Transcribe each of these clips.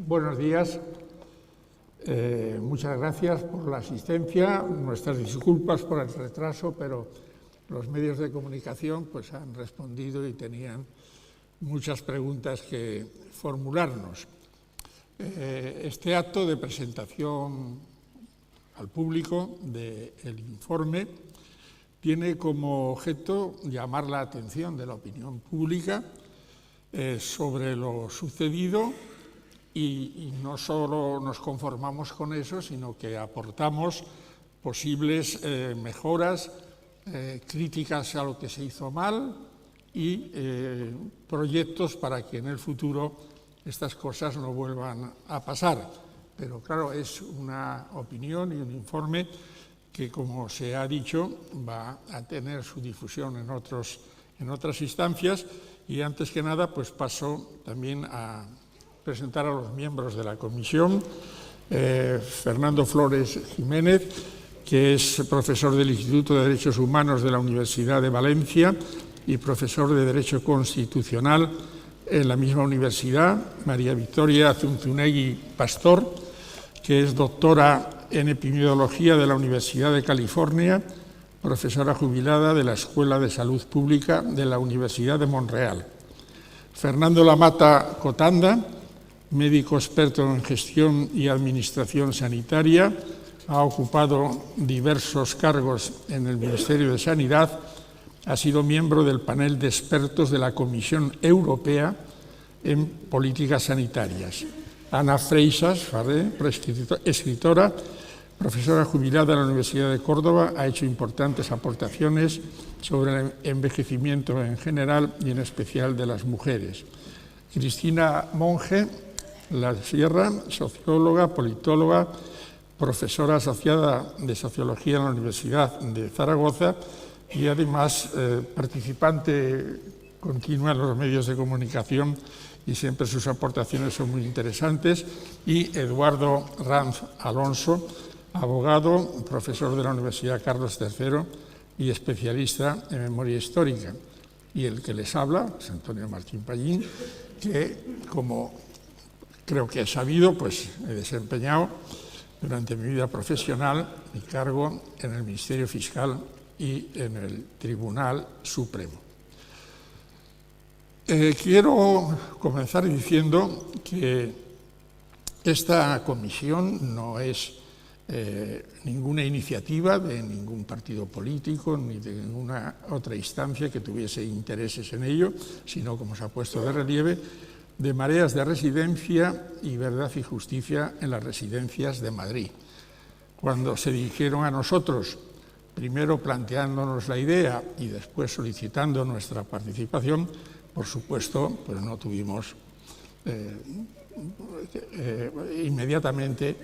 Buenos días. Muchas gracias por la asistencia. Nuestras disculpas por el retraso, pero los medios de comunicación pues, han respondido y tenían muchas preguntas que formularnos. Este acto de presentación al público del informe tiene como objeto llamar la atención de la opinión pública sobre lo sucedido y no solo nos conformamos con eso, sino que aportamos posibles mejoras, críticas a lo que se hizo mal y proyectos para que en el futuro estas cosas no vuelvan a pasar. Pero claro, es una opinión y un informe que, como se ha dicho, va a tener su difusión en otras instancias. Y antes que nada, pues paso también a presentar a los miembros de la comisión. Fernando Flores Jiménez, que es profesor del Instituto de Derechos Humanos de la Universidad de Valencia y profesor de Derecho Constitucional en la misma universidad. María Victoria Zunzunegui Pastor, que es doctora en Epidemiología de la Universidad de California, profesora jubilada de la Escuela de Salud Pública de la Universidad de Montreal. Fernando Lamata Cotanda, médico experto en gestión y administración sanitaria, ha ocupado diversos cargos en el Ministerio de Sanidad, ha sido miembro del panel de expertos de la Comisión Europea en Políticas Sanitarias. Ana Freixas Farré, escritora, profesora jubilada de la Universidad de Córdoba, ha hecho importantes aportaciones sobre el envejecimiento en general y en especial de las mujeres. Cristina Monge La Sierra, socióloga, politóloga, profesora asociada de Sociología en la Universidad de Zaragoza y además participante continua en los medios de comunicación y siempre sus aportaciones son muy interesantes. Y Eduardo Ranz Alonso, abogado, profesor de la Universidad Carlos III y especialista en memoria histórica. Y el que les habla es Antonio Martín Pallín, que, como creo que he sabido, pues he desempeñado durante mi vida profesional mi cargo en el Ministerio Fiscal y en el Tribunal Supremo. Quiero comenzar diciendo que esta comisión no es ninguna iniciativa de ningún partido político ni de ninguna otra instancia que tuviese intereses en ello, sino, como se ha puesto de relieve, de Mareas de Residencia y Verdad y Justicia en las Residencias de Madrid. Cuando se dirigieron a nosotros, primero planteándonos la idea y después solicitando nuestra participación, por supuesto, pues no tuvimos inmediatamente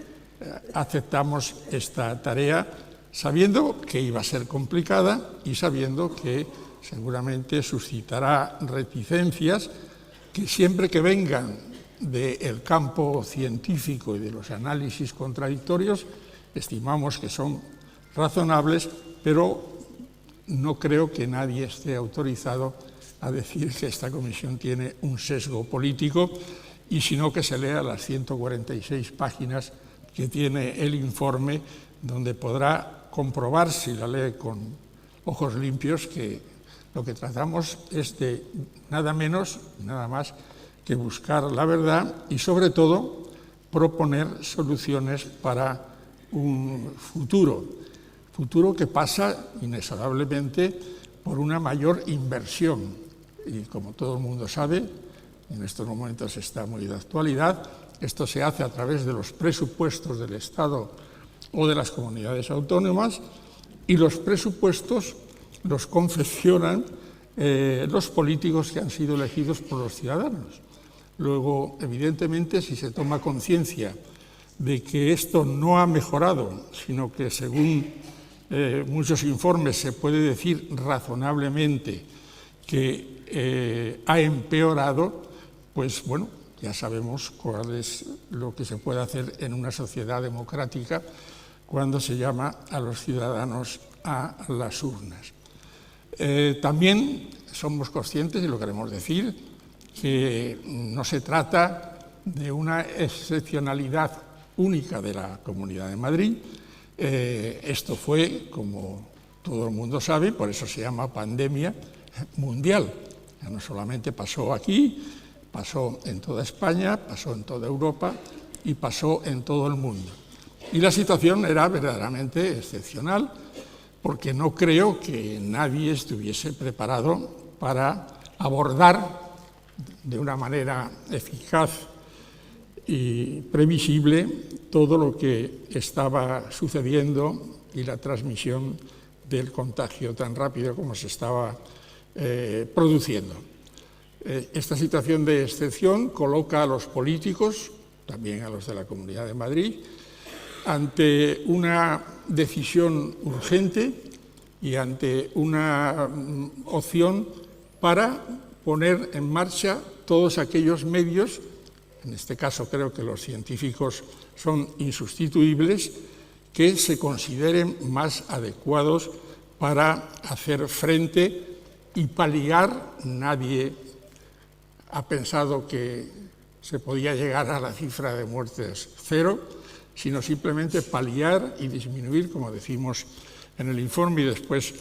aceptamos esta tarea, sabiendo que iba a ser complicada y sabiendo que seguramente suscitará reticencias que siempre que vengan del campo científico y de los análisis contradictorios, estimamos que son razonables, pero no creo que nadie esté autorizado a decir que esta comisión tiene un sesgo político, y sino que se lea las 146 páginas que tiene el informe, donde podrá comprobar, si la lee con ojos limpios, que lo que tratamos es de nada menos, nada más que buscar la verdad y, sobre todo, proponer soluciones para un futuro que pasa inexorablemente por una mayor inversión. Y como todo el mundo sabe, en estos momentos está muy de actualidad, esto se hace a través de los presupuestos del Estado o de las comunidades autónomas, y los presupuestos los confeccionan los políticos que han sido elegidos por los ciudadanos. Luego, evidentemente, si se toma conciencia de que esto no ha mejorado, sino que, según muchos informes, se puede decir razonablemente que ha empeorado, pues bueno, ya sabemos cuál es lo que se puede hacer en una sociedad democrática cuando se llama a los ciudadanos a las urnas. También somos conscientes, y lo queremos decir, que no se trata de una excepcionalidad única de la Comunidad de Madrid. Esto fue, como todo el mundo sabe, por eso se llama pandemia mundial. Ya no solamente pasó aquí, pasó en toda España, pasó en toda Europa y pasó en todo el mundo. Y la situación era verdaderamente excepcional, porque no creo que nadie estuviese preparado para abordar de una manera eficaz y previsible todo lo que estaba sucediendo y la transmisión del contagio tan rápido como se estaba produciendo. Esta situación de excepción coloca a los políticos, también a los de la Comunidad de Madrid, ante una decisión urgente y ante una opción para poner en marcha todos aquellos medios, en este caso creo que los científicos son insustituibles, que se consideren más adecuados para hacer frente y paliar. Nadie ha pensado que se podía llegar a la cifra de muertes 0, sino simplemente paliar y disminuir, como decimos en el informe, y después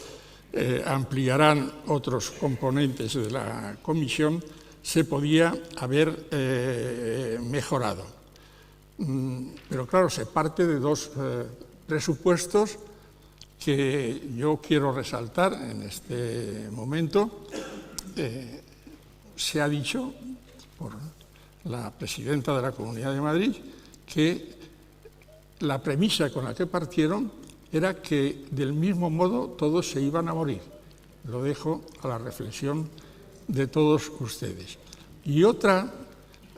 ampliarán otros componentes de la comisión, se podía haber mejorado. Pero claro, se parte de dos presupuestos que yo quiero resaltar en este momento. Se ha dicho por la presidenta de la Comunidad de Madrid que la premisa con la que partieron era que del mismo modo todos se iban a morir. Lo dejo a la reflexión de todos ustedes. Y otra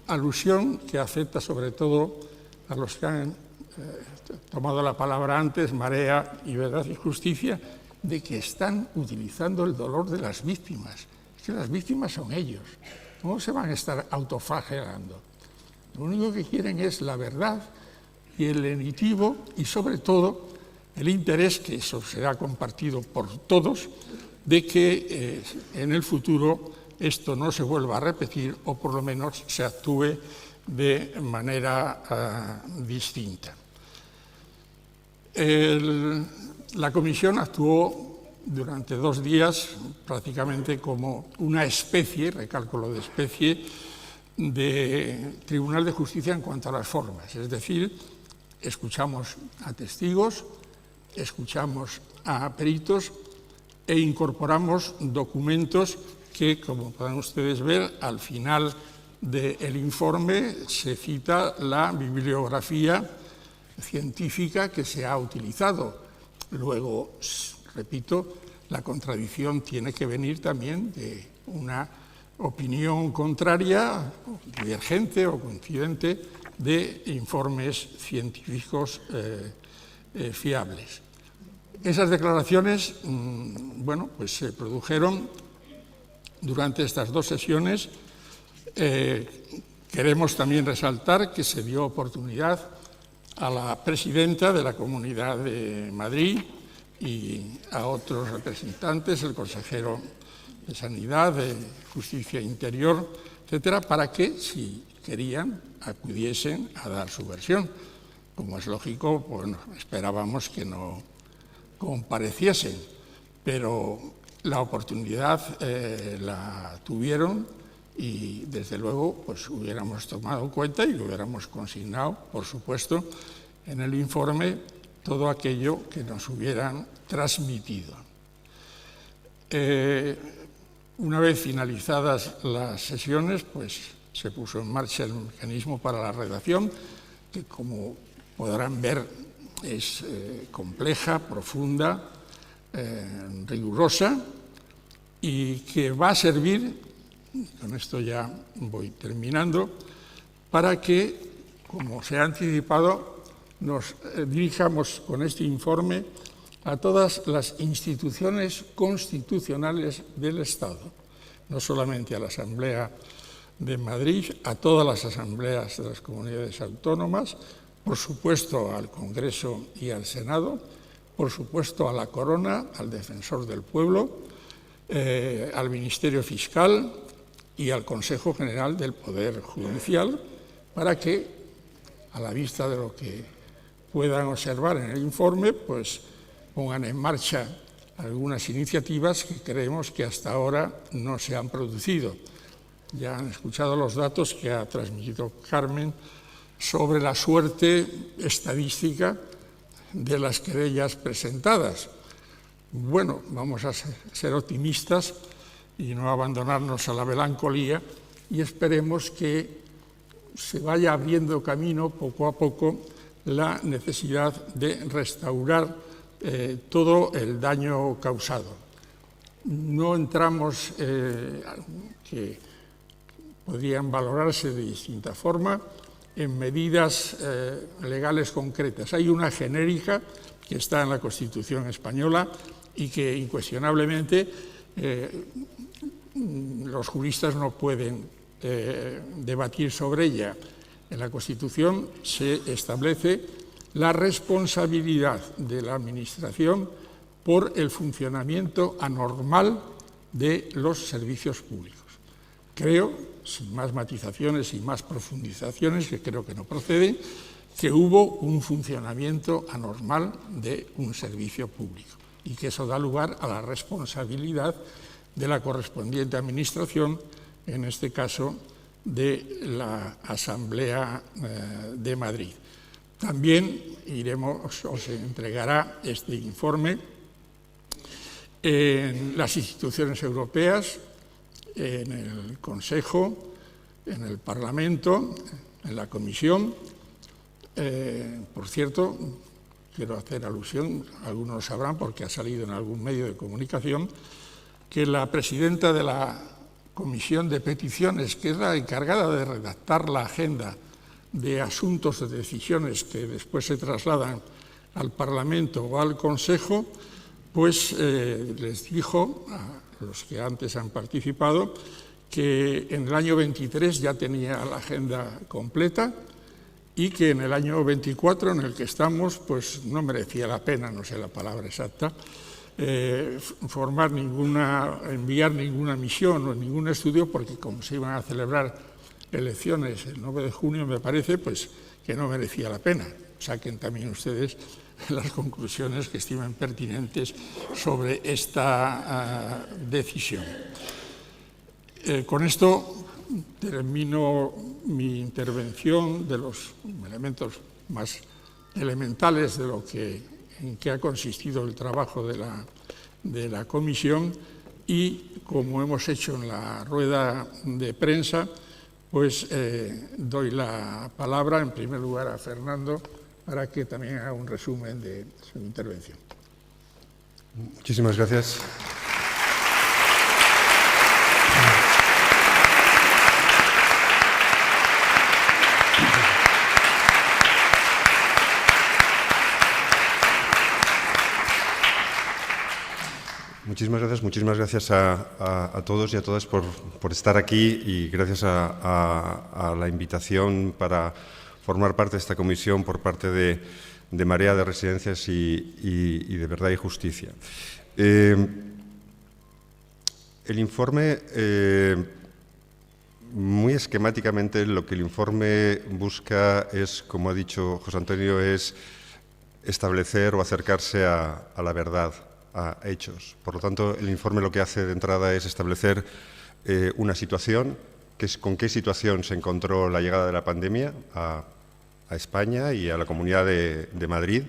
alusión que afecta sobre todo a los que han tomado la palabra antes, Marea y Verdad y Justicia, de que están utilizando el dolor de las víctimas. Es que las víctimas son ellos. ¿Cómo se van a estar autoflagelando? Lo único que quieren es la verdad y el lenitivo y sobre todo el interés, que eso será compartido por todos, de que en el futuro esto no se vuelva a repetir o por lo menos se actúe de manera distinta. La comisión actuó durante 2 días prácticamente como una especie, recalco lo de especie, de Tribunal de Justicia en cuanto a las formas. Es decir, escuchamos a testigos, escuchamos a peritos e incorporamos documentos que, como pueden ustedes ver, al final del informe se cita la bibliografía científica que se ha utilizado. Luego, repito, la contradicción tiene que venir también de una opinión contraria, divergente o coincidente de informes científicos fiables. Esas declaraciones, bueno, pues se produjeron durante estas 2 sesiones. Queremos también resaltar que se dio oportunidad a la presidenta de la Comunidad de Madrid y a otros representantes, el consejero de Sanidad, de Justicia Interior, etcétera, para que, si querían, acudiesen a dar su versión. Como es lógico, bueno, esperábamos que no compareciesen, pero la oportunidad la tuvieron y, desde luego, pues hubiéramos tomado cuenta y lo hubiéramos consignado, por supuesto, en el informe todo aquello que nos hubieran transmitido. Una vez finalizadas las sesiones, pues se puso en marcha el mecanismo para la redacción, que, como podrán ver, es compleja, profunda, rigurosa, y que va a servir, con esto ya voy terminando, para que, como se ha anticipado, nos dirijamos con este informe a todas las instituciones constitucionales del Estado, no solamente a la Asamblea de Madrid, a todas las asambleas de las comunidades autónomas, por supuesto al Congreso y al Senado, por supuesto a la Corona, al Defensor del Pueblo, al Ministerio Fiscal y al Consejo General del Poder Judicial, para que, a la vista de lo que puedan observar en el informe, pues pongan en marcha algunas iniciativas que creemos que hasta ahora no se han producido. Ya han escuchado los datos que ha transmitido Carmen sobre la suerte estadística de las querellas presentadas. Bueno, vamos a ser optimistas y no abandonarnos a la melancolía, y esperemos que se vaya abriendo camino poco a poco la necesidad de restaurar todo el daño causado. No entramos, que podrían valorarse de distinta forma, en medidas legales concretas. Hay una genérica que está en la Constitución española y que incuestionablemente los juristas no pueden debatir sobre ella. En la Constitución se establece la responsabilidad de la Administración por el funcionamiento anormal de los servicios públicos. Creo, sin más matizaciones y más profundizaciones, que creo que no proceden, que hubo un funcionamiento anormal de un servicio público y que eso da lugar a la responsabilidad de la correspondiente Administración, en este caso de la Asamblea de Madrid. También os entregará este informe en las instituciones europeas, en el Consejo, en el Parlamento, en la Comisión. Por cierto, quiero hacer alusión, algunos lo sabrán porque ha salido en algún medio de comunicación, que la presidenta de la Comisión de Peticiones, que es la encargada de redactar la agenda de asuntos de decisiones que después se trasladan al Parlamento o al Consejo, pues les dijo a los que antes han participado que en el año 23 ya tenía la agenda completa y que en el año 24, en el que estamos, pues no merecía la pena, no sé la palabra exacta, enviar ninguna misión o ningún estudio, porque como se iban a celebrar elecciones el 9 de junio, me parece, pues que no merecía la pena. Saquen también ustedes las conclusiones que estimen pertinentes sobre esta decisión. Con esto termino mi intervención de los elementos más elementales de en qué ha consistido el trabajo de la comisión, y como hemos hecho en la rueda de prensa, pues doy la palabra en primer lugar a Fernando para que también haga un resumen de su intervención. Muchísimas gracias. Muchísimas gracias a todos y a todas por estar aquí, y gracias a la invitación para formar parte de esta comisión por parte de Marea de Residencias y de Verdad y Justicia. El informe, muy esquemáticamente, lo que el informe busca es, como ha dicho José Antonio, es establecer o acercarse a la verdad, a hechos. Por lo tanto, el informe lo que hace de entrada es establecer una situación, que es con qué situación se encontró la llegada de la pandemia a España y a la Comunidad de Madrid.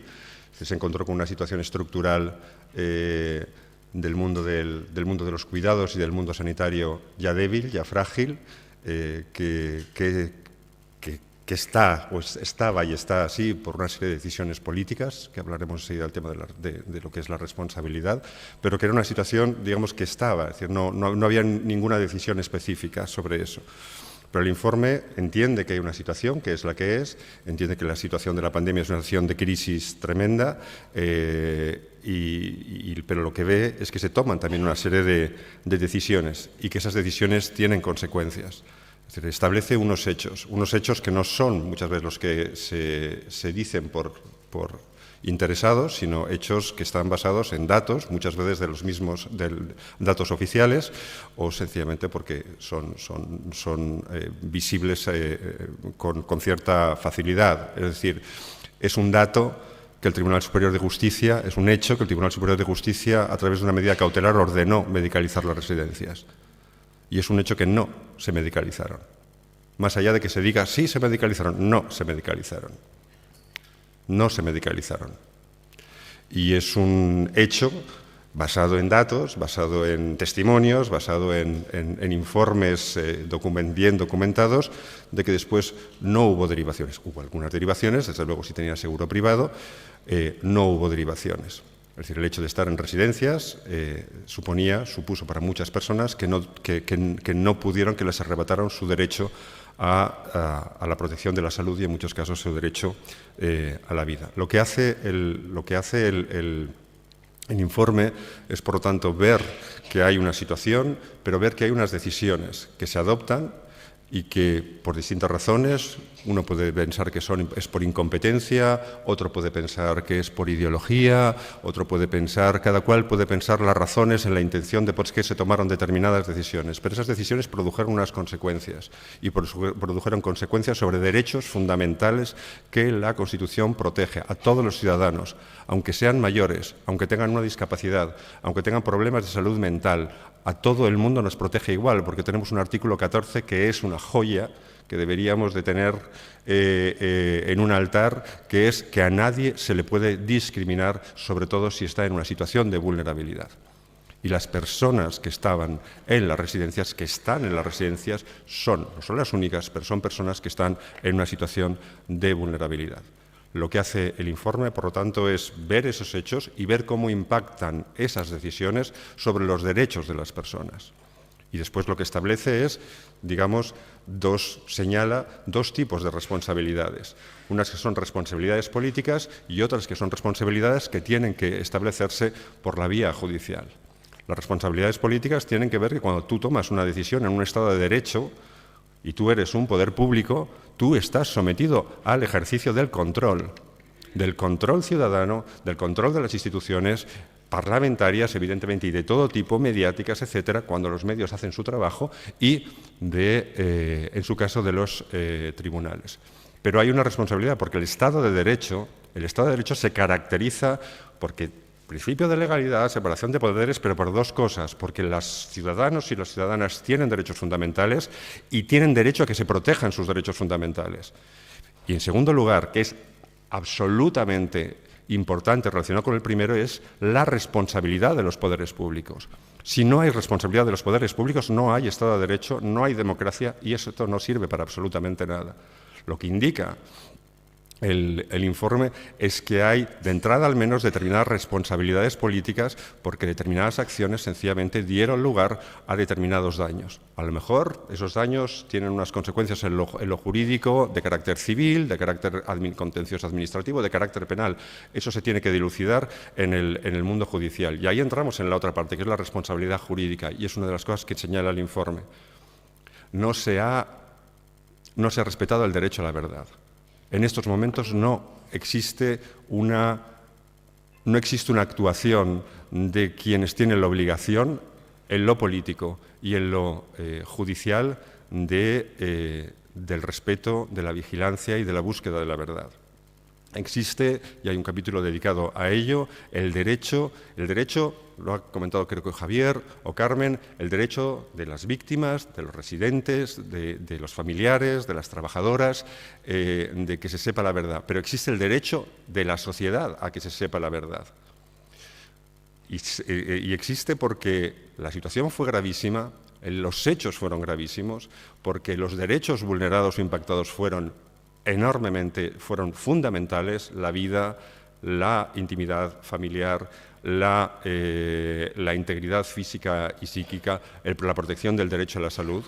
Se encontró con una situación estructural del mundo de los cuidados y del mundo sanitario ya débil, ya frágil, que estaba y está así por una serie de decisiones políticas, que hablaremos enseguida del tema de lo que es la responsabilidad, pero que era una situación, digamos, que estaba, es decir, no había ninguna decisión específica sobre eso. Pero el informe entiende que hay una situación, que es la que es, entiende que la situación de la pandemia es una situación de crisis tremenda, pero lo que ve es que se toman también una serie de decisiones y que esas decisiones tienen consecuencias. Es decir, establece unos hechos que no son muchas veces los que se dicen por interesados, sino hechos que están basados en datos, muchas veces de los mismos datos oficiales, o sencillamente porque son visibles con cierta facilidad. Es decir, es un dato que el Tribunal Superior de Justicia, es un hecho que el Tribunal Superior de Justicia, a través de una medida cautelar, ordenó medicalizar las residencias. Y es un hecho que no se medicalizaron. Más allá de que se diga, sí se medicalizaron, no se medicalizaron. No se medicalizaron. Y es un hecho basado en datos, basado en testimonios, basado en informes bien documentados, de que después no hubo derivaciones. Hubo algunas derivaciones, desde luego si tenía seguro privado, no hubo derivaciones. Es decir, el hecho de estar en residencias supuso para muchas personas que no pudieron, que les arrebataron su derecho a la protección de la salud y en muchos casos su derecho a la vida. Lo que hace el informe es, por lo tanto, ver que hay una situación, pero ver que hay unas decisiones que se adoptan y que, por distintas razones, uno puede pensar que es por incompetencia, otro puede pensar que es por ideología, otro puede pensar, cada cual puede pensar las razones en la intención de por qué se tomaron determinadas decisiones, pero esas decisiones produjeron unas consecuencias y produjeron consecuencias sobre derechos fundamentales que la Constitución protege a todos los ciudadanos, aunque sean mayores, aunque tengan una discapacidad, aunque tengan problemas de salud mental. A todo el mundo nos protege igual, porque tenemos un artículo 14 que es una joya que deberíamos de tener en un altar, que es que a nadie se le puede discriminar, sobre todo si está en una situación de vulnerabilidad. Y las personas que estaban en las residencias, que están en las residencias, no son las únicas, pero son personas que están en una situación de vulnerabilidad. Lo que hace el informe, por lo tanto, es ver esos hechos y ver cómo impactan esas decisiones sobre los derechos de las personas. Y después lo que establece es, digamos, señala dos tipos de responsabilidades. Unas que son responsabilidades políticas y otras que son responsabilidades que tienen que establecerse por la vía judicial. Las responsabilidades políticas tienen que ver que cuando tú tomas una decisión en un Estado de Derecho y tú eres un poder público, tú estás sometido al ejercicio del control ciudadano, del control de las instituciones parlamentarias, evidentemente, y de todo tipo, mediáticas, etcétera, cuando los medios hacen su trabajo y, en su caso, de los tribunales. Pero hay una responsabilidad, porque el Estado de Derecho se caracteriza porque principio de legalidad, separación de poderes, pero por dos cosas, porque los ciudadanos y las ciudadanas tienen derechos fundamentales y tienen derecho a que se protejan sus derechos fundamentales. Y en segundo lugar, que es absolutamente importante relacionado con el primero, es la responsabilidad de los poderes públicos. Si no hay responsabilidad de los poderes públicos, no hay Estado de Derecho, no hay democracia y eso no sirve para absolutamente nada. Lo que indica el informe es que hay, de entrada al menos, determinadas responsabilidades políticas porque determinadas acciones sencillamente dieron lugar a determinados daños. A lo mejor esos daños tienen unas consecuencias en lo jurídico de carácter civil, de carácter contencioso administrativo, de carácter penal. Eso se tiene que dilucidar en el mundo judicial. Y ahí entramos en la otra parte, que es la responsabilidad jurídica, y es una de las cosas que señala el informe. No se ha respetado el derecho a la verdad. En estos momentos no existe una actuación de quienes tienen la obligación en lo político y en lo judicial del respeto, de la vigilancia y de la búsqueda de la verdad. Existe, y hay un capítulo dedicado a ello, el derecho, lo ha comentado creo que Javier o Carmen, el derecho de las víctimas, de los residentes, de los familiares, de las trabajadoras, de que se sepa la verdad. Pero existe el derecho de la sociedad a que se sepa la verdad. Y existe porque la situación fue gravísima, los hechos fueron gravísimos, porque los derechos vulnerados o impactados fueron fundamentales: la vida, la intimidad familiar, la integridad física y psíquica, la protección del derecho a la salud.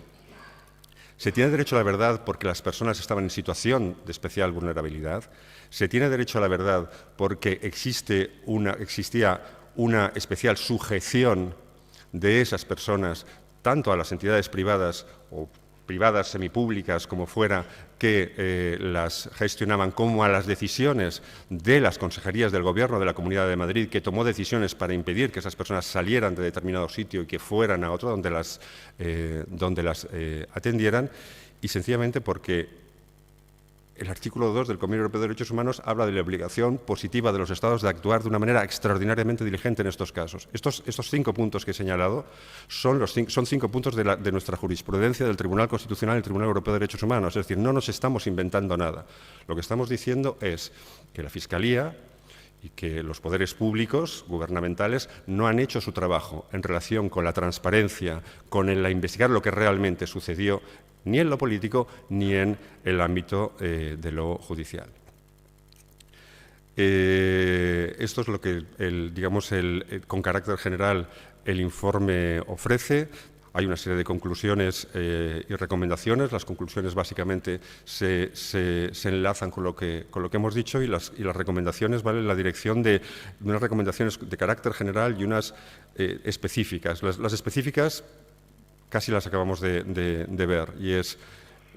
Se tiene derecho a la verdad porque las personas estaban en situación de especial vulnerabilidad. Se tiene derecho a la verdad porque existía una especial sujeción de esas personas tanto a las entidades privadas o privadas, semipúblicas, como fuera, que las gestionaban, como a las decisiones de las consejerías del Gobierno de la Comunidad de Madrid, que tomó decisiones para impedir que esas personas salieran de determinado sitio y que fueran a otro donde las atendieran, y sencillamente porque el artículo 2 del Convenio Europeo de Derechos Humanos habla de la obligación positiva de los Estados de actuar de una manera extraordinariamente diligente en estos casos. Estos 5 puntos que he señalado son 5 puntos de nuestra jurisprudencia del Tribunal Constitucional y el Tribunal Europeo de Derechos Humanos. Es decir, no nos estamos inventando nada. Lo que estamos diciendo es que la Fiscalía y que los poderes públicos gubernamentales no han hecho su trabajo en relación con la transparencia, con el investigar lo que realmente sucedió, ni en lo político ni en el ámbito de lo judicial. Esto es lo que, con carácter general, el informe ofrece. Hay una serie de conclusiones y recomendaciones. Las conclusiones básicamente se enlazan con lo que hemos dicho, y las recomendaciones van en la dirección de unas recomendaciones de carácter general y unas específicas. Las específicas casi las acabamos de ver, y es: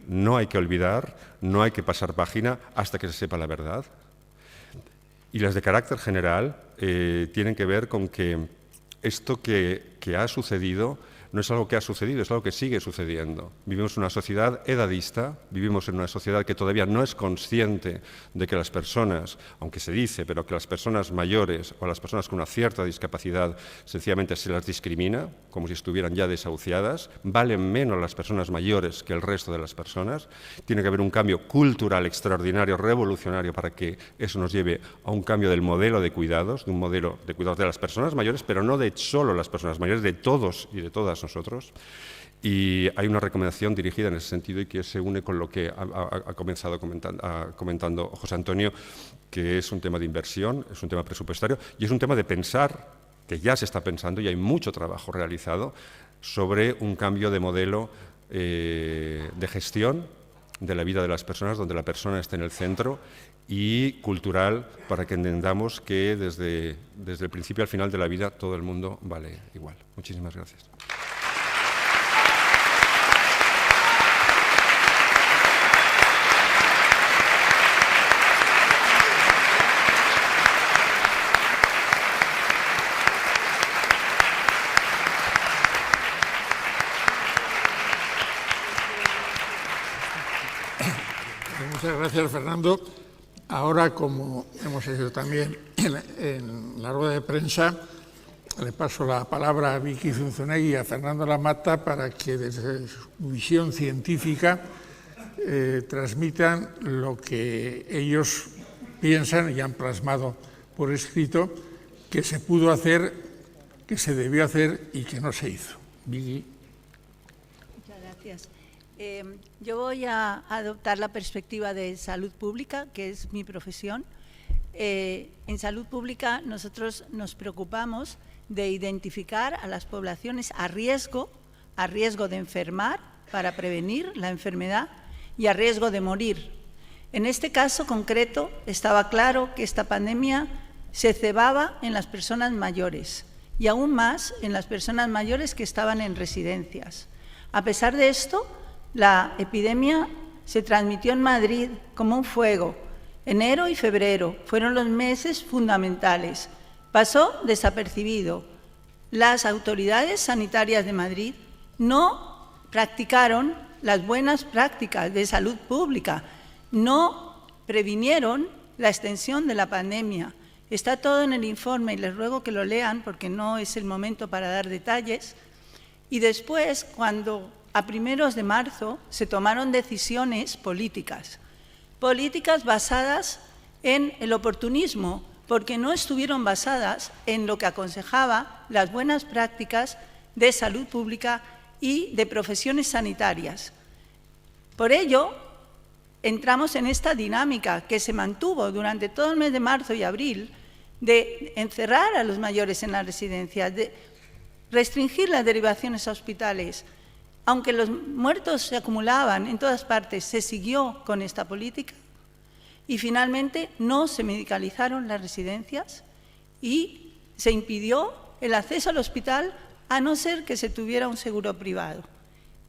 no hay que olvidar, no hay que pasar página hasta que se sepa la verdad. Y las de carácter general tienen que ver con que esto que ha sucedido no es algo que ha sucedido, es algo que sigue sucediendo. Vivimos en una sociedad edadista, vivimos en una sociedad que todavía no es consciente de que las personas, aunque se dice, pero que las personas mayores o las personas con una cierta discapacidad sencillamente se las discrimina, como si estuvieran ya desahuciadas. Valen menos las personas mayores que el resto de las personas. Tiene que haber un cambio cultural extraordinario, revolucionario, para que eso nos lleve a un cambio del modelo de cuidados, de un modelo de cuidados de las personas mayores, pero no de solo las personas mayores, de todos y de todas nosotros. Y hay una recomendación dirigida en ese sentido y que se une con lo que ha comenzado comentando José Antonio, que es un tema de inversión, es un tema presupuestario y es un tema de pensar, que ya se está pensando y hay mucho trabajo realizado sobre un cambio de modelo de gestión de la vida de las personas, donde la persona esté en el centro, y cultural, para que entendamos que desde el principio al final de la vida todo el mundo vale igual. Muchísimas gracias. Muchas gracias, Fernando. Ahora, como hemos hecho también en la rueda de prensa, le paso la palabra a Vicky Zunzunegui y a Fernando Lamata para que desde su visión científica transmitan lo que ellos piensan y han plasmado por escrito que se pudo hacer, que se debió hacer y que no se hizo. Vicky. Muchas gracias. Yo voy a adoptar la perspectiva de salud pública, que es mi profesión. En salud pública nosotros nos preocupamos de identificar a las poblaciones a riesgo de enfermar para prevenir la enfermedad y a riesgo de morir. En este caso concreto estaba claro que esta pandemia se cebaba en las personas mayores y aún más en las personas mayores que estaban en residencias. A pesar de esto, la epidemia se transmitió en Madrid como un fuego. Enero y febrero fueron los meses fundamentales. Pasó desapercibido. Las autoridades sanitarias de Madrid no practicaron las buenas prácticas de salud pública, no previnieron la extensión de la pandemia. Está todo en el informe y les ruego que lo lean porque no es el momento para dar detalles. Y después, cuando a primeros de marzo se tomaron decisiones políticas basadas en el oportunismo, porque no estuvieron basadas en lo que aconsejaba las buenas prácticas de salud pública y de profesiones sanitarias. Por ello, entramos en esta dinámica que se mantuvo durante todo el mes de marzo y abril de encerrar a los mayores en las residencias, de restringir las derivaciones a hospitales. Aunque los muertos se acumulaban en todas partes, se siguió con esta política y finalmente no se medicalizaron las residencias y se impidió el acceso al hospital a no ser que se tuviera un seguro privado.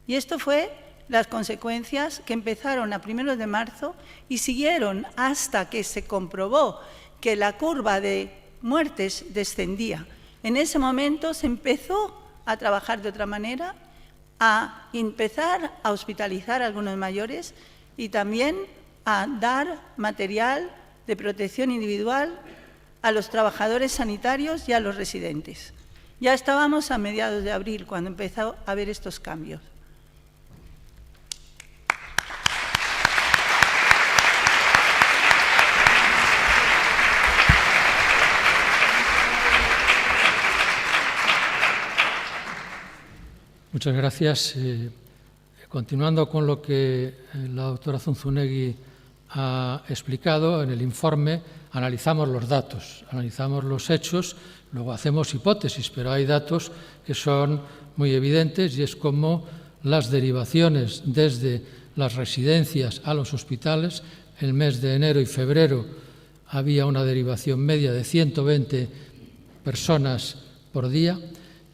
Y esto fue las consecuencias que empezaron a primeros de marzo y siguieron hasta que se comprobó que la curva de muertes descendía. En ese momento se empezó a trabajar de otra manera, a empezar a hospitalizar a algunos mayores y también a dar material de protección individual a los trabajadores sanitarios y a los residentes. Ya estábamos a mediados de abril cuando empezó a haber estos cambios. Muchas gracias. Continuando con lo que la doctora Zunzunegui ha explicado, en el informe analizamos los datos, analizamos los hechos, luego hacemos hipótesis, pero hay datos que son muy evidentes y es como las derivaciones desde las residencias a los hospitales. En el mes de enero y febrero había una derivación media de 120 personas por día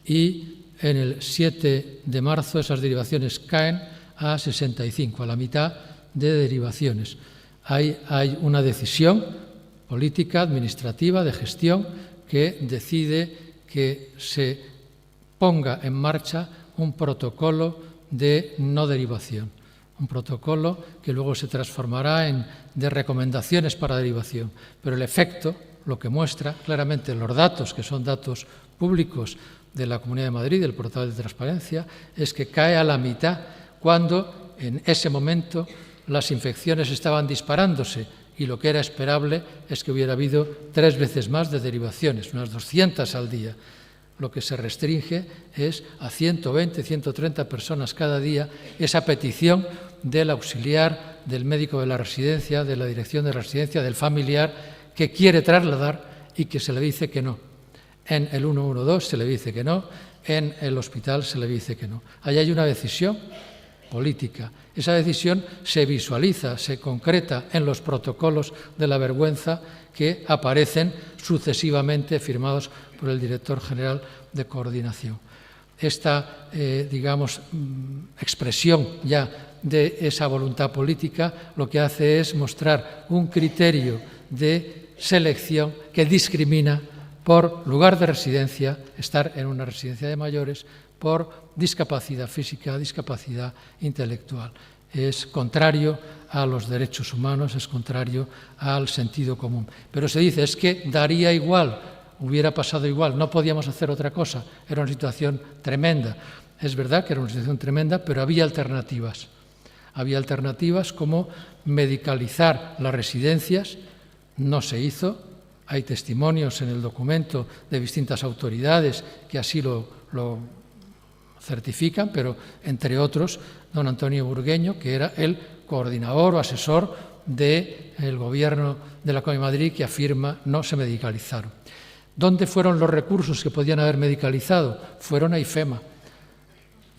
y en el 7 de marzo esas derivaciones caen a 65, a la mitad de derivaciones. Hay una decisión política, administrativa, de gestión, que decide que se ponga en marcha un protocolo de no derivación, un protocolo que luego se transformará en de recomendaciones para derivación. Pero el efecto, lo que muestra claramente los datos, que son datos públicos de la Comunidad de Madrid, del portal de transparencia, es que cae a la mitad cuando en ese momento las infecciones estaban disparándose y lo que era esperable es que hubiera habido 3 veces más de derivaciones, unas 200 al día. Lo que se restringe es a 120, 130 personas cada día, esa petición del auxiliar, del médico de la residencia, de la dirección de la residencia, del familiar, que quiere trasladar y que se le dice que no. En el 112 se le dice que no, en el hospital se le dice que no. Ahí hay una decisión política. Esa decisión se visualiza, se concreta en los protocolos de la vergüenza que aparecen sucesivamente firmados por el director general de coordinación. Esta, expresión ya de esa voluntad política lo que hace es mostrar un criterio de selección que discrimina por lugar de residencia, estar en una residencia de mayores, por discapacidad física, discapacidad intelectual. Es contrario a los derechos humanos, es contrario al sentido común. Pero se dice, es que daría igual, hubiera pasado igual, no podíamos hacer otra cosa, era una situación tremenda. Es verdad que era una situación tremenda, pero había alternativas. Había alternativas como medicalizar las residencias, no se hizo. Hay testimonios en el documento de distintas autoridades que así lo certifican, pero entre otros don Antonio Burgueño, que era el coordinador o asesor del gobierno de la Comunidad de Madrid, que afirma no se medicalizaron. ¿Dónde fueron los recursos que podían haber medicalizado? Fueron a IFEMA.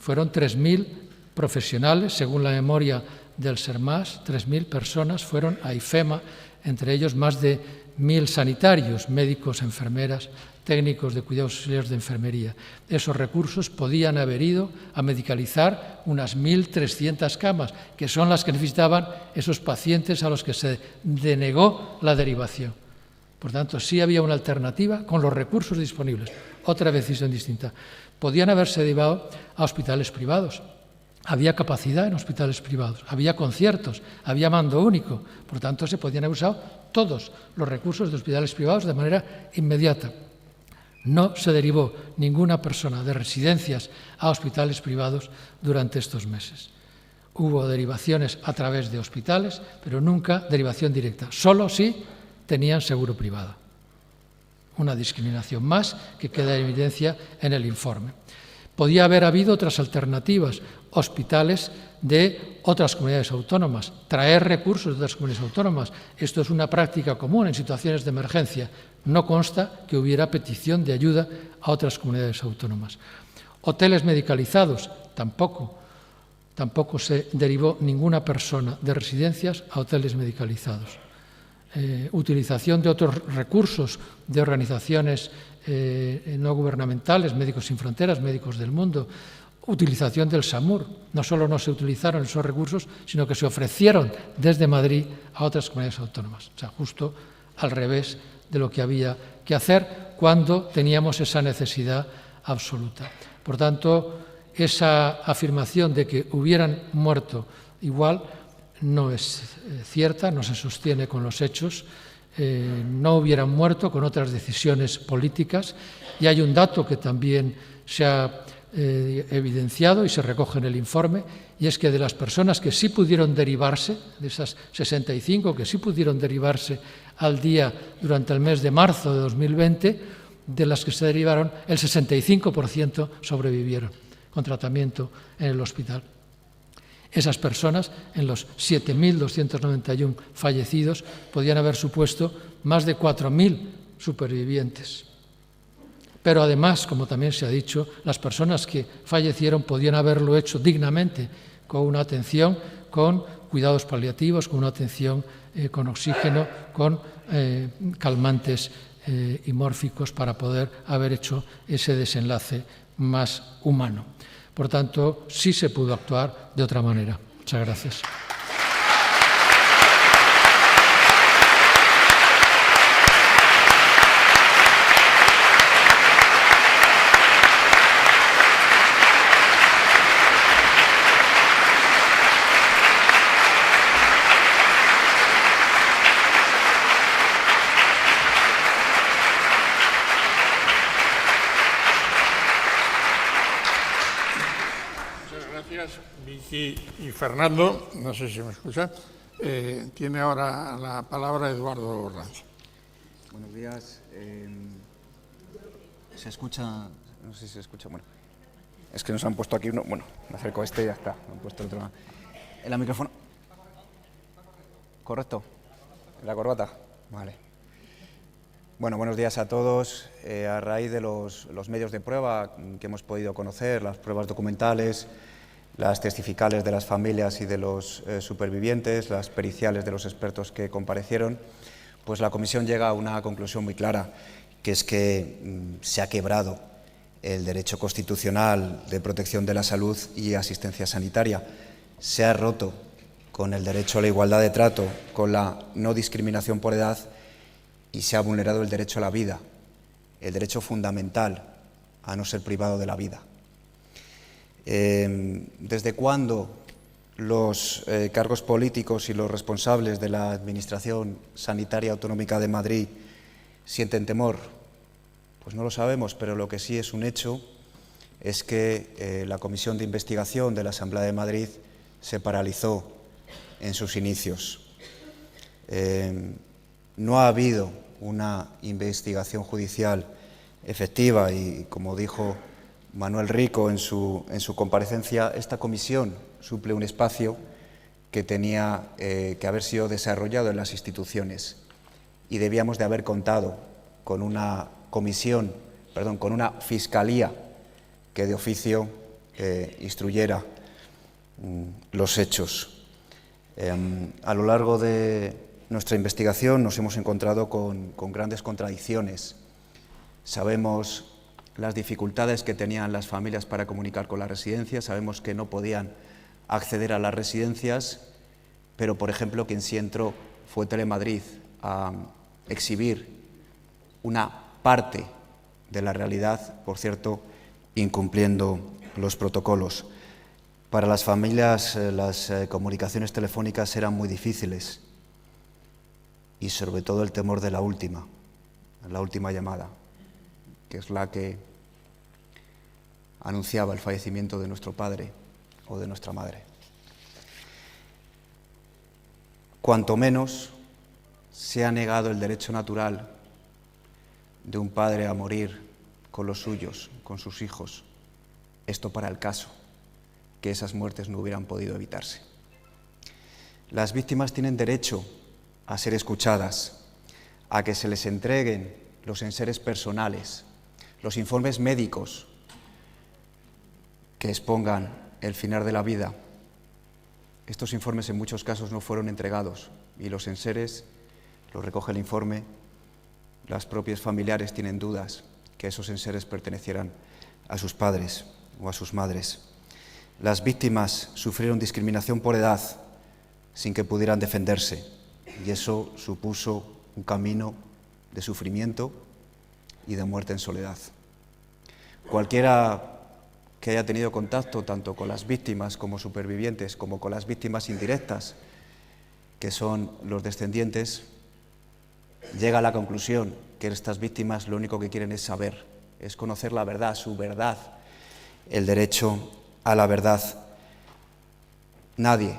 Fueron 3.000 profesionales, según la memoria del SERMAS, 3.000 personas fueron a IFEMA, entre ellos más de 1.000 sanitarios, médicos, enfermeras, técnicos de cuidados auxiliares de enfermería. Esos recursos podían haber ido a medicalizar unas 1.300 camas, que son las que necesitaban esos pacientes a los que se denegó la derivación. Por tanto, sí había una alternativa con los recursos disponibles. Otra decisión distinta. Podían haberse derivado a hospitales privados. Había capacidad en hospitales privados, había conciertos, había mando único. Por tanto, se podían haber usado todos los recursos de hospitales privados de manera inmediata. No se derivó ninguna persona de residencias a hospitales privados durante estos meses. Hubo derivaciones a través de hospitales, pero nunca derivación directa. Solo si tenían seguro privado. Una discriminación más que queda en evidencia en el informe. Podía haber habido otras alternativas, hospitales de otras comunidades autónomas, traer recursos de otras comunidades autónomas. Esto es una práctica común en situaciones de emergencia. No consta que hubiera petición de ayuda a otras comunidades autónomas. Hoteles medicalizados, tampoco se derivó ninguna persona de residencias a hoteles medicalizados. Utilización de otros recursos de organizaciones no gubernamentales, Médicos Sin Fronteras, Médicos del Mundo, utilización del SAMUR. No solo no se utilizaron esos recursos, sino que se ofrecieron desde Madrid a otras comunidades autónomas. O sea, justo al revés de lo que había que hacer cuando teníamos esa necesidad absoluta. Por tanto, esa afirmación de que hubieran muerto igual no es cierta, no se sostiene con los hechos. No hubieran muerto con otras decisiones políticas. Y hay un dato que también se ha evidenciado y se recoge en el informe, y es que de las personas que sí pudieron derivarse, de esas 65 que sí pudieron derivarse al día durante el mes de marzo de 2020, de las que se derivaron, el 65% sobrevivieron con tratamiento en el hospital. Esas personas, en los 7.291 fallecidos, podían haber supuesto más de 4.000 supervivientes. Pero además, como también se ha dicho, las personas que fallecieron podían haberlo hecho dignamente, con una atención, con cuidados paliativos, con una atención con oxígeno, con calmantes y mórficos para poder haber hecho ese desenlace más humano. Por tanto, sí se pudo actuar de otra manera. Muchas gracias. Vicky y Fernando, no sé si me escuchan, tiene ahora la palabra Eduardo Ranz. Buenos días. ¿Se escucha? No sé si se escucha. Bueno, es que nos han puesto aquí uno. Bueno, me acerco a este y ya está. Me han puesto el otro. ¿En el micrófono? ¿Correcto? ¿En la corbata? Vale. Bueno, buenos días a todos. A raíz de los medios de prueba que hemos podido conocer, las pruebas documentales, las testificales de las familias y de los supervivientes, las periciales de los expertos que comparecieron, pues la comisión llega a una conclusión muy clara, que es que se ha quebrado el derecho constitucional de protección de la salud y asistencia sanitaria. Se ha roto con el derecho a la igualdad de trato, con la no discriminación por edad, y se ha vulnerado el derecho a la vida, el derecho fundamental a no ser privado de la vida. ¿Desde cuándo los cargos políticos y los responsables de la Administración Sanitaria Autonómica de Madrid sienten temor? Pues no lo sabemos, pero lo que sí es un hecho es que la Comisión de Investigación de la Asamblea de Madrid se paralizó en sus inicios. No ha habido una investigación judicial efectiva y, como dijo Manuel Rico en su comparecencia, esta comisión suple un espacio que tenía que haber sido desarrollado en las instituciones y debíamos de haber contado con una comisión, con una fiscalía que de oficio instruyera los hechos. A lo largo de nuestra investigación nos hemos encontrado con grandes contradicciones. Sabemos las dificultades que tenían las familias para comunicar con las residencias, sabemos que no podían acceder a las residencias, pero, por ejemplo, quien sí entró fue Telemadrid a exhibir una parte de la realidad, por cierto, incumpliendo los protocolos. Para las familias las comunicaciones telefónicas eran muy difíciles y sobre todo el temor de la última llamada, que es la que anunciaba el fallecimiento de nuestro padre o de nuestra madre. Cuanto menos se ha negado el derecho natural de un padre a morir con los suyos, con sus hijos, esto para el caso que esas muertes no hubieran podido evitarse. Las víctimas tienen derecho a ser escuchadas, a que se les entreguen los enseres personales, los informes médicos que expongan el final de la vida. Estos informes en muchos casos no fueron entregados y los enseres, los recoge el informe, las propias familiares tienen dudas que esos enseres pertenecieran a sus padres o a sus madres. Las víctimas sufrieron discriminación por edad sin que pudieran defenderse, y eso supuso un camino de sufrimiento y de muerte en soledad. Cualquiera que haya tenido contacto tanto con las víctimas como supervivientes, como con las víctimas indirectas, que son los descendientes, llega a la conclusión que estas víctimas lo único que quieren es saber, es conocer la verdad, su verdad, el derecho a la verdad. Nadie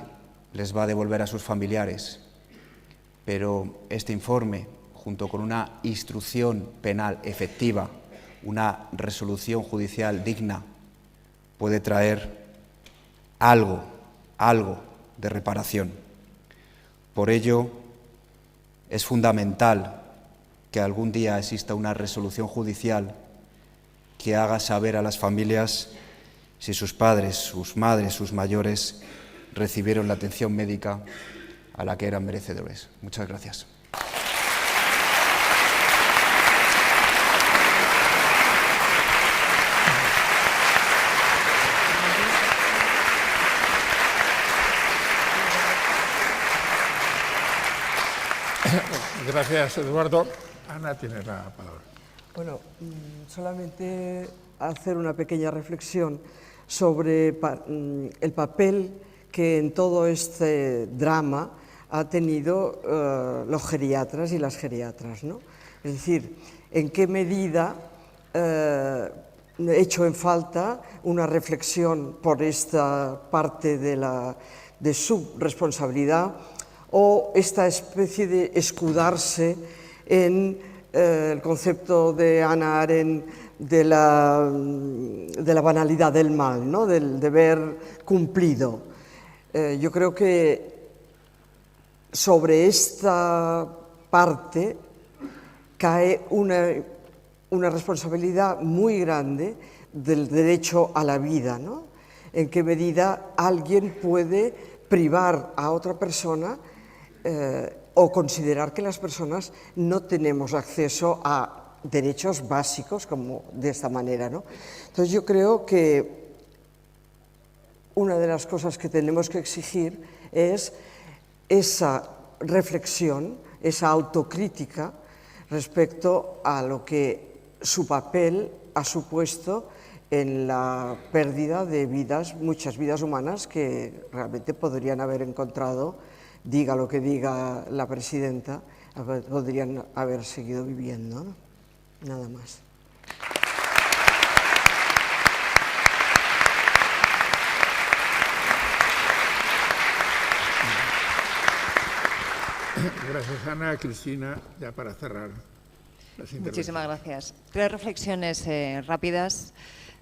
les va a devolver a sus familiares, pero este informe, junto con una instrucción penal efectiva, una resolución judicial digna, puede traer algo de reparación. Por ello, es fundamental que algún día exista una resolución judicial que haga saber a las familias si sus padres, sus madres, sus mayores recibieron la atención médica a la que eran merecedores. Muchas gracias. Gracias, Eduardo. Ana tiene la palabra. Bueno, solamente hacer una pequeña reflexión sobre el papel que en todo este drama ha tenido los geriatras y las geriatras, ¿no? Es decir, en qué medida he hecho en falta una reflexión por esta parte de su responsabilidad, o esta especie de escudarse en el concepto de Hannah Arendt de la banalidad del mal, ¿no? Del deber cumplido. Yo creo que sobre esta parte cae una responsabilidad muy grande del derecho a la vida, ¿no? En qué medida alguien puede privar a otra persona o considerar que las personas no tenemos acceso a derechos básicos como de esta manera, ¿no? Entonces yo creo que una de las cosas que tenemos que exigir es esa reflexión, esa autocrítica respecto a lo que su papel ha supuesto en la pérdida de vidas, muchas vidas humanas que realmente podrían haber encontrado, diga lo que diga la presidenta, podrían haber seguido viviendo, ¿no? Nada más. Gracias, Ana. Cristina, ya para cerrar las intervenciones. Muchísimas gracias. 3 reflexiones rápidas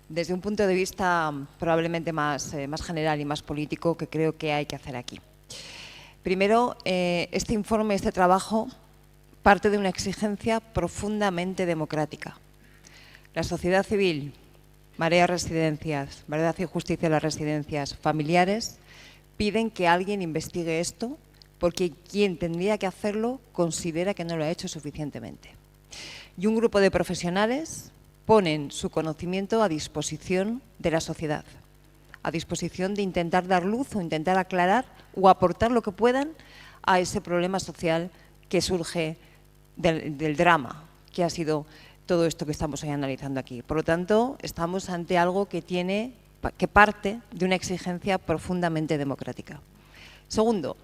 desde un punto de vista probablemente más general y más político que creo que hay que hacer aquí. Primero, este informe, este trabajo, parte de una exigencia profundamente democrática. La sociedad civil, Marea Residencias, Verdad y Justicia en las Residencias, familiares, piden que alguien investigue esto porque quien tendría que hacerlo considera que no lo ha hecho suficientemente. Y un grupo de profesionales ponen su conocimiento a disposición de la sociedad, a disposición de intentar dar luz o intentar aclarar o aportar lo que puedan a ese problema social que surge del drama que ha sido todo esto que estamos hoy analizando aquí. Por lo tanto, estamos ante algo que parte de una exigencia profundamente democrática. Segundo,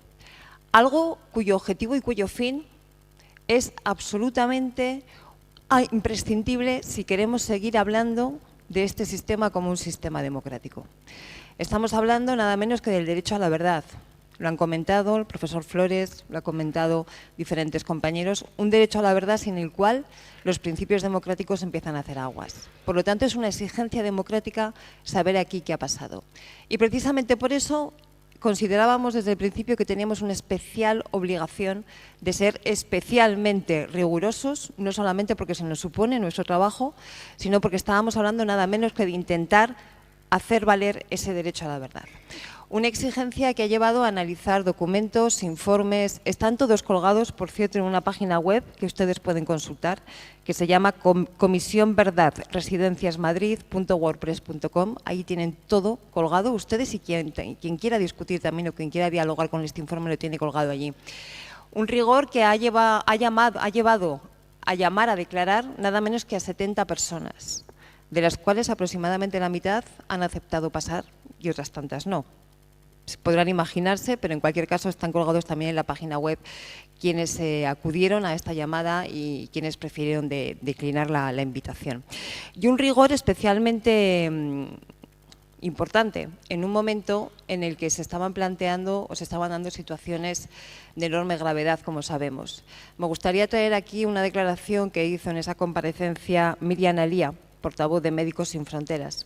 algo cuyo objetivo y cuyo fin es absolutamente imprescindible si queremos seguir hablando de este sistema como un sistema democrático. Estamos hablando nada menos que del derecho a la verdad. Lo han comentado el profesor Flores, lo han comentado diferentes compañeros, un derecho a la verdad sin el cual los principios democráticos empiezan a hacer aguas. Por lo tanto, es una exigencia democrática saber aquí qué ha pasado. Y precisamente por eso considerábamos desde el principio que teníamos una especial obligación de ser especialmente rigurosos, no solamente porque se nos supone nuestro trabajo, sino porque estábamos hablando nada menos que de intentar hacer valer ese derecho a la verdad. Una exigencia que ha llevado a analizar documentos, informes, están todos colgados, por cierto, en una página web que ustedes pueden consultar, que se llama comisionverdadresidenciasmadrid.wordpress.com. Ahí tienen todo colgado, ustedes y quien quiera discutir también o quien quiera dialogar con este informe lo tiene colgado allí. Un rigor que ha llevado a llamar a declarar nada menos que a 70 personas, de las cuales aproximadamente la mitad han aceptado pasar y otras tantas no. Podrán imaginarse, pero en cualquier caso están colgados también en la página web quienes acudieron a esta llamada y quienes prefirieron declinar la invitación. Y un rigor especialmente importante en un momento en el que se estaban planteando o se estaban dando situaciones de enorme gravedad, como sabemos. Me gustaría traer aquí una declaración que hizo en esa comparecencia Miriam Alía, portavoz de Médicos Sin Fronteras,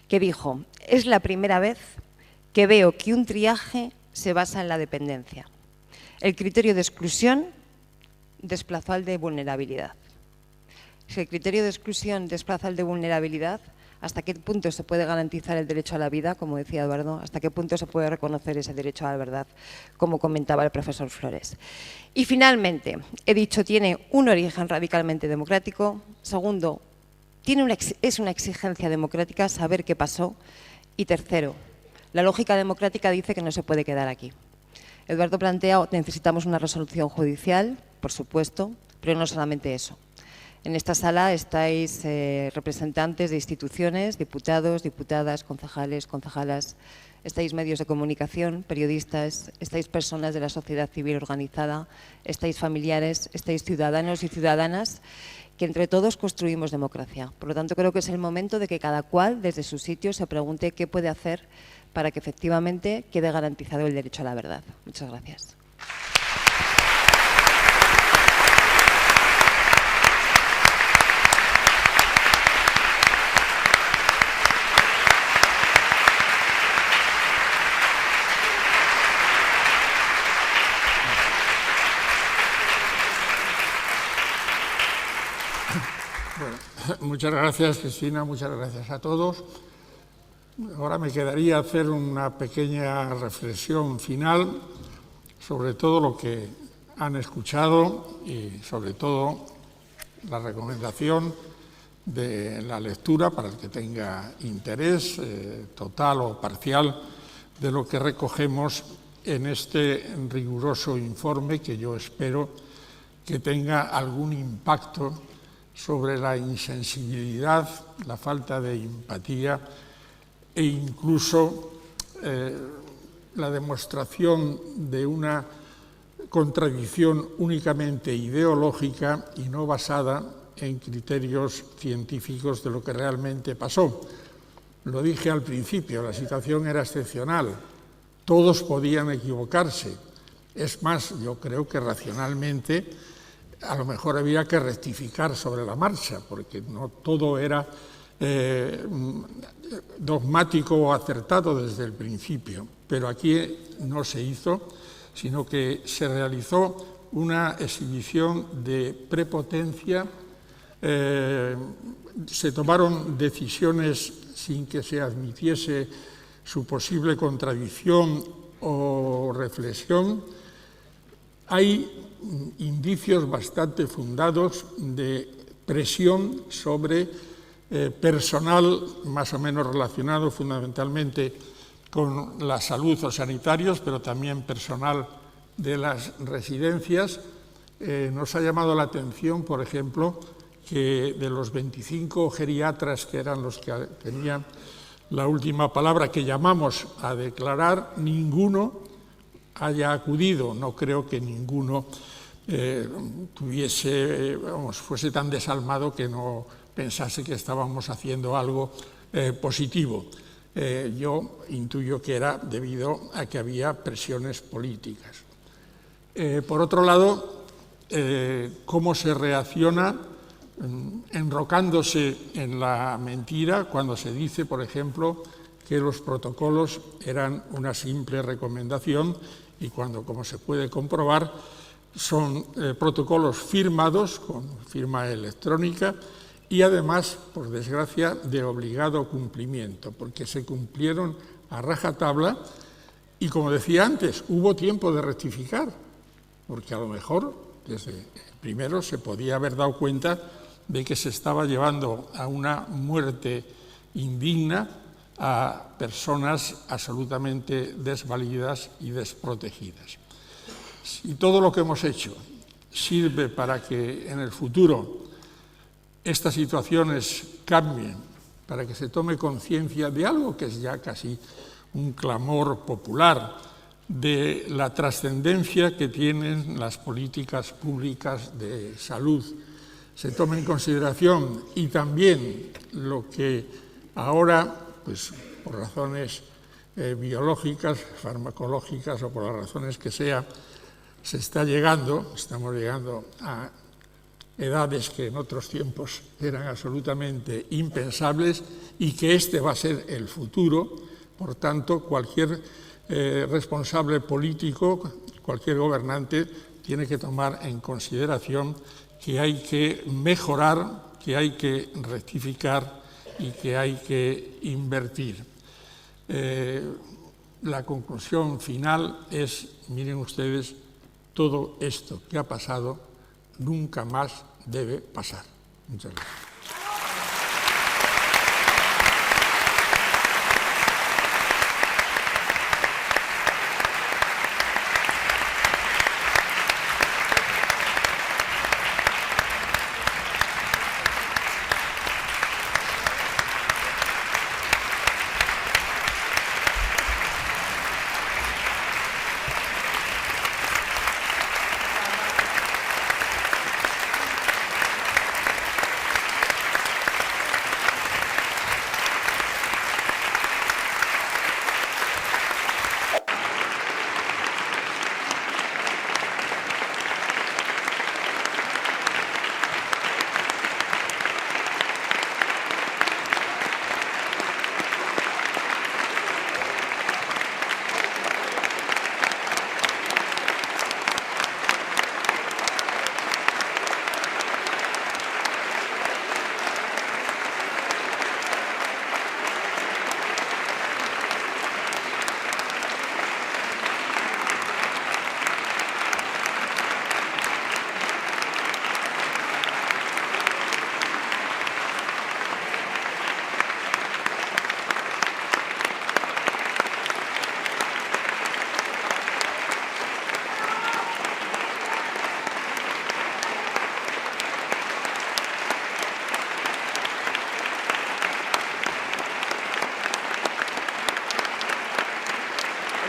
que dijo: «Es la primera vez que veo que un triaje se basa en la dependencia. El criterio de exclusión desplazó al de vulnerabilidad». Si el criterio de exclusión desplaza al de vulnerabilidad, ¿hasta qué punto se puede garantizar el derecho a la vida, como decía Eduardo? ¿Hasta qué punto se puede reconocer ese derecho a la verdad, como comentaba el profesor Flores? Y finalmente, he dicho, tiene un origen radicalmente democrático. Segundo, es una exigencia democrática saber qué pasó. Y tercero, la lógica democrática dice que no se puede quedar aquí. Eduardo plantea, necesitamos una resolución judicial, por supuesto, pero no solamente eso. En esta sala estáis representantes de instituciones, diputados, diputadas, concejales, concejalas, estáis medios de comunicación, periodistas, estáis personas de la sociedad civil organizada, estáis familiares, estáis ciudadanos y ciudadanas, que entre todos construimos democracia. Por lo tanto, creo que es el momento de que cada cual, desde su sitio, se pregunte qué puede hacer para que efectivamente quede garantizado el derecho a la verdad. Muchas gracias. Bueno, muchas gracias, Cristina, muchas gracias a todos. Ahora me quedaría hacer una pequeña reflexión final sobre todo lo que han escuchado y sobre todo la recomendación de la lectura para el que tenga interés total o parcial de lo que recogemos en este riguroso informe que yo espero que tenga algún impacto sobre la insensibilidad, la falta de empatía e incluso la demostración de una contradicción únicamente ideológica y no basada en criterios científicos de lo que realmente pasó. Lo dije al principio, la situación era excepcional, todos podían equivocarse. Es más, yo creo que racionalmente a lo mejor había que rectificar sobre la marcha, porque no todo era dogmático o acertado desde el principio. Pero aquí no se hizo, sino que se realizó una exhibición de prepotencia, se tomaron decisiones sin que se admitiese su posible contradicción o reflexión. Hay indicios bastante fundados de presión sobre personal más o menos relacionado fundamentalmente con la salud o sanitarios, pero también personal de las residencias. Nos ha llamado la atención, por ejemplo, que de los 25 geriatras que eran los que tenían la última palabra, que llamamos a declarar, ninguno haya acudido. No creo que ninguno fuese tan desalmado que no pensase que estábamos haciendo algo positivo. Yo intuyo que era debido a que había presiones políticas. Por otro lado, cómo se reacciona enrocándose en la mentira cuando se dice, por ejemplo, que los protocolos eran una simple recomendación y cuando, como se puede comprobar, son protocolos firmados con firma electrónica y además, por desgracia, de obligado cumplimiento, porque se cumplieron a rajatabla Y como decía antes, hubo tiempo de rectificar, porque a lo mejor desde primero se podía haber dado cuenta de que se estaba llevando a una muerte indigna a personas absolutamente desvalidas y desprotegidas. Si todo lo que hemos hecho sirve para que en el futuro estas situaciones cambien, para que se tome conciencia de algo que es ya casi un clamor popular, de la trascendencia que tienen las políticas públicas de salud, se tome en consideración, y también lo que ahora, pues por razones biológicas, farmacológicas o por las razones que sea, estamos llegando a edades que en otros tiempos eran absolutamente impensables, y que este va a ser el futuro. Por tanto, cualquier responsable político, cualquier gobernante, tiene que tomar en consideración que hay que mejorar, que hay que rectificar y que hay que invertir. La conclusión final es, miren ustedes, todo esto que ha pasado nunca más debe pasar. Muchas gracias.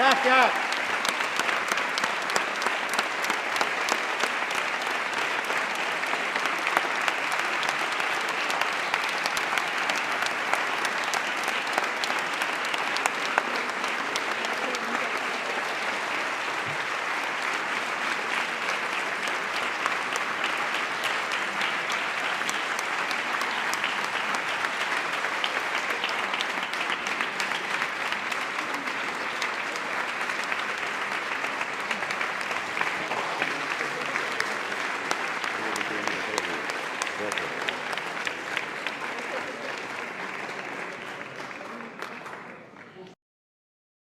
Gracias.